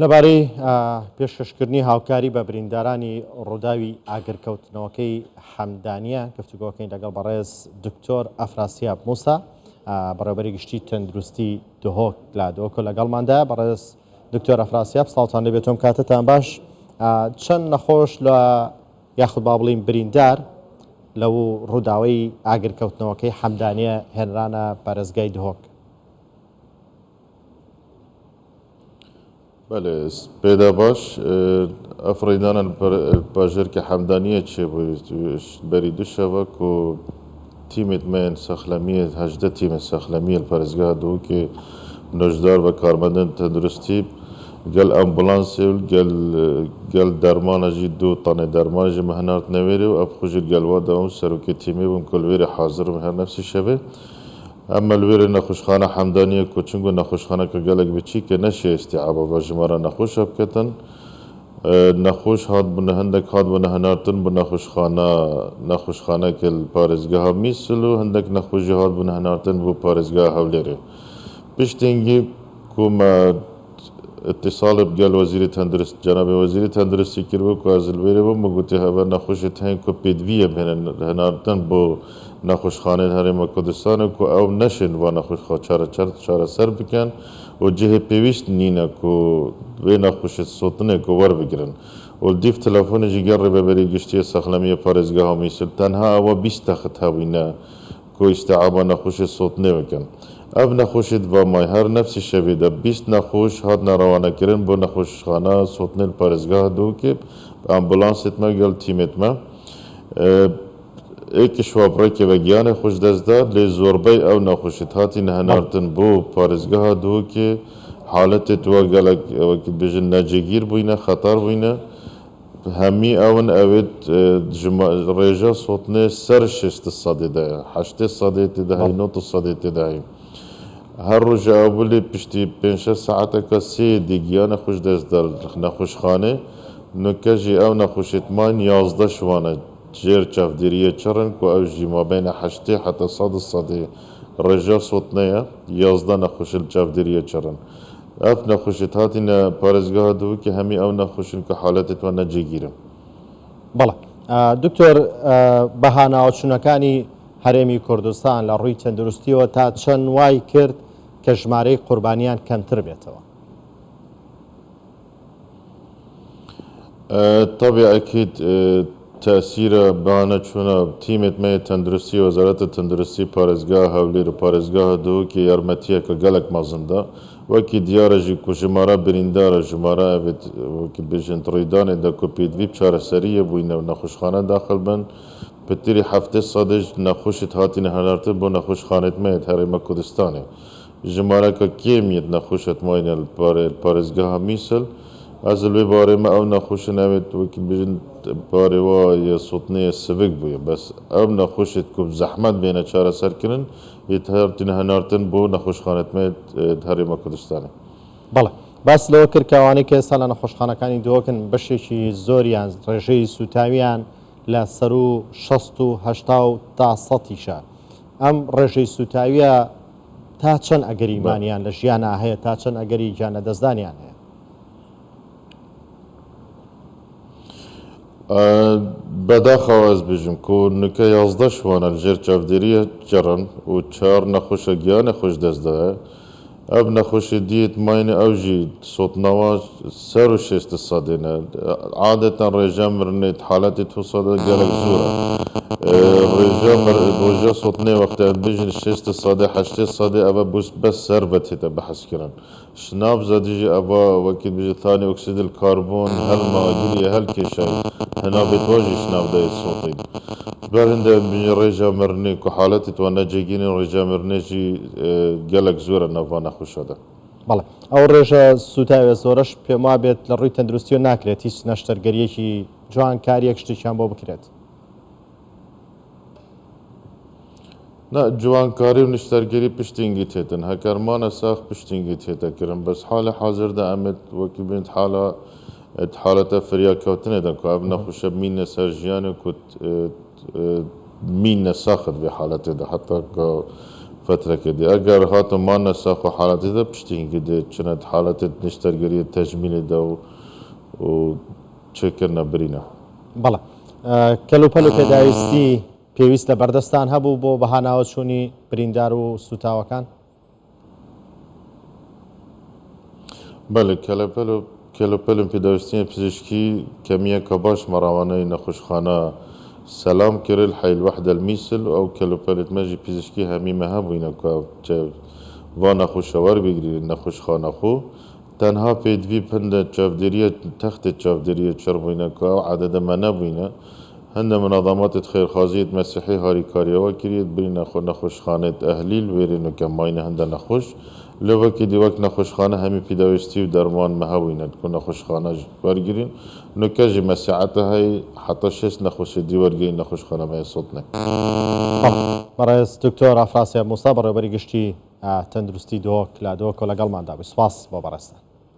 لەبارەی پێشکەشکردنی هاوکاری بە بریندارانی ڕووداوی ئاگرکەوتنەوەکەی حەمدانیە گفتوگۆکەین لەگەڵ بەڕێز دکتۆر ئەفراسیاب موسا بەڕێوەبەری گشتی تەندروستی دهۆک لە دۆکۆ لەگەڵماندا. بەڕێز دکتۆر ئەفراسیاب ساڵتان لەبێتۆم کاتتان باش. چەند نەخۆش لە یاخود با بڵین بریندار لەو ڕووداوەی ئاگرکەوتنەوەکەی حەمدانیە هێنرانە پارێزگای دهۆک؟ بله پیدا باش افریدان باجر که حمدانیه چه بری دو شبک و تیمت من سخلمیه 18 تیم سخلمیه الپرزگاه دو که نجدار و کارمندان تندرستی گل امبولانس گل درمان جی دو تانه درمان جی مهنارت نویره و اب خوشی گل وادا اون سرو که تیمی بون کل ویر حاضر هر نفسی شبه. اما الویر نخوشخانه حمدانیه که چونگو نخوشخانه که گلک بچی که نشه استیعابه و جماره نخوش اب کتن نخوش هاد بونه هندک هاد بونه هنارتن بونه نخوشخانه که پارزگاه ها میسلو هندک نخوشی هاد بونه هنارتن بو پارزگاه ها لیره پشتینگی که ما اتصال بگل وزیر تندرست جناب وزیر تندرستی کرد که از الویره و مگوتی هوا نخوشت هنگ که پیدویه بین هنارتن بو نخوشخانه هرم کردستان که او نشن و نخوشخانه چاره سر بکن و جه پیوست نینه که وی نخوشت سوتنه که ور بگیرن و دیف تلفن جگر رو ببری گشتی سخلمی پارزگاه میسل تنها او 20 تخت هاوینه که استعابا نخوشت سوتنه بکن اب نخوشید و مای هر نفسی شویده 20 نخوش هاد نروانه کرن بو نخوشخانه سوتنه پارزگاه دو که امبولانست ما گل تیمت ما ایک شوابره که وگیان خوش دزده لی زوربه او نخوشید هاتی نهنارتن بو پارزگاه دو که حالت تو گلک وقت بجن نجگیر بوینه خطر بوینه همی اون اوید ریجا صوتنه سر 6 ده 8 ده 9 ده هر روز اولی پشتی 5 ساعته که 3 دیگیان خوش دزده نخوشخانه نکجی او نخوشید ما 11 شوانه جير چافدریه چرن که او جی ما بین 8 حتی 100 رجا صوتنه 11 نخوشل چافدریه چرن اف نخوشت هاتی نه پارزگاه دو که همی او نخوشن که حالت تو نجی گیرم. بەڵێ دکتۆر بەهاناوچوونەکانی هەرێمی کوردستان لە ڕووی تەندروستیەوە تا چەند وای کرد کە ژمارەی قوربانیان کەمتر بێتەوە؟ طبعا اكيد تأثير بهانه چونه تیمت می تندرستی وزارت تندرستی پارزگاه هولیر پارزگاه دو که یارمتیه که گلک مازنده وکی دیاره جی که جماره بریندار جماره اوید وکی بجن ریدان دا که پیدوی بچاره سریه بوینه و نخوشخانه داخل بن پتیری 7 سادش نخوشت هاتی نهنارتن بو نخوشخانت مید هرم کردستانه جماره که کیمیت نخوشت ماینه پارزگاه میسل از الوی باره ما او نخوش نوید وکی بجن باره و یا صوتنه سوک بویه بس او نخوشت کب زحمت بینه چاره سر کنن یتهارتین هنارتن بو نخوش خانت مید هرم کردستانه. بەڵێ باس لەوە کرد کەوانەی کە ئێستا لە نەخۆشخانەکانی دۆکن بەشێکی زۆریان ڕێژەی سوتاویان لە سەر و 60 و 80 تا 100 ئەم ڕێژەی سوتاویە تا چەند ئەگەریمانیان لە ژیانە هەیە تا چەند ئەگەری گیانە دەستدانیان هەیە؟ بداخواز بجم که نکه 11 شوانه جر چافدریه چرن و 4 نخوش گیان خوش دزده اب نخوش دیت ماین اوجی صوت نواز سر و 6 صدینه عادتا رجا مرنیت حالتی تو صده گلک زوره رجا صوت نه وقت بجن 6 صده 8 صده اوه بس سر بتیتا بحث کرن شناب زدیجی اوه وقت بجن ثاني اکسید الکاربون هل ماگیلی هل کشای هنا بتواجه شناب دای صوتی برنده بجن رجا مرنی که حالتی تو نجگین رجا مرنی جی گلک زوره نوانه خوش شده. بەڵێ ئەو ڕێژە سوتاوێ زۆرەش پێم وا بێت لە ڕووی تەندروستی و ناکرێت هیچ نەشتەرگەریەکی جوان کاریەک شتێکیان بۆ بکرێت. نه جوانکاری و نشترگری پشتینگی تیتن هکرمان ساخ پشتینگی تیتا کرن بس حال حاضر ده امت وکی بینت حالت فریا کوتنه ده که اب نخوشه مین سرجیانه کت مین ساخت به حالت ده حتی که فترة دي أجر هاتم ما نساخو حالتي ده بشتين كده كانت حالة نشترقرية تجميل ده وشكرنا برينا بەڵێ کەلوپەل و پێداویستی پێویستە بەردەستان هەبوو بۆ بەهاناوە چوونی بریندار و سوتاوەکان. بله کلوپلم پیداوستین پزشکی کمیه کباش مراوانه نخوشخانه سلام کرل حی الوحده المثل او کلوپلت مجی پزشکی همی مهبوینه که و نخوشوار بگیری نخوشخانه خو تنها پیدوی پند چافدریه تخت چافدریه چربوینه که عدد ما نبوینه هند منظمات خیرخوازیت مسیحی هاری کاریه و کرید برین نخوشخانه اهلیل ویرینو که ماینه هنده نخوش لو که دی وقت نخوشخانه همی پیداوستی و درمان مهوینه که نخوشخانه ورگیرین نکاجی مساعته های حتی شش نخوش دیوارگی نخوشخانه ما صوت نک. بەڕێز دکتۆر ئافراسیاب موسا بەڕێوەبەری گشتی تەندروستی دۆک لا دۆکۆ لەگەڵماندا بێ سوپاس بۆ بەڕێستان.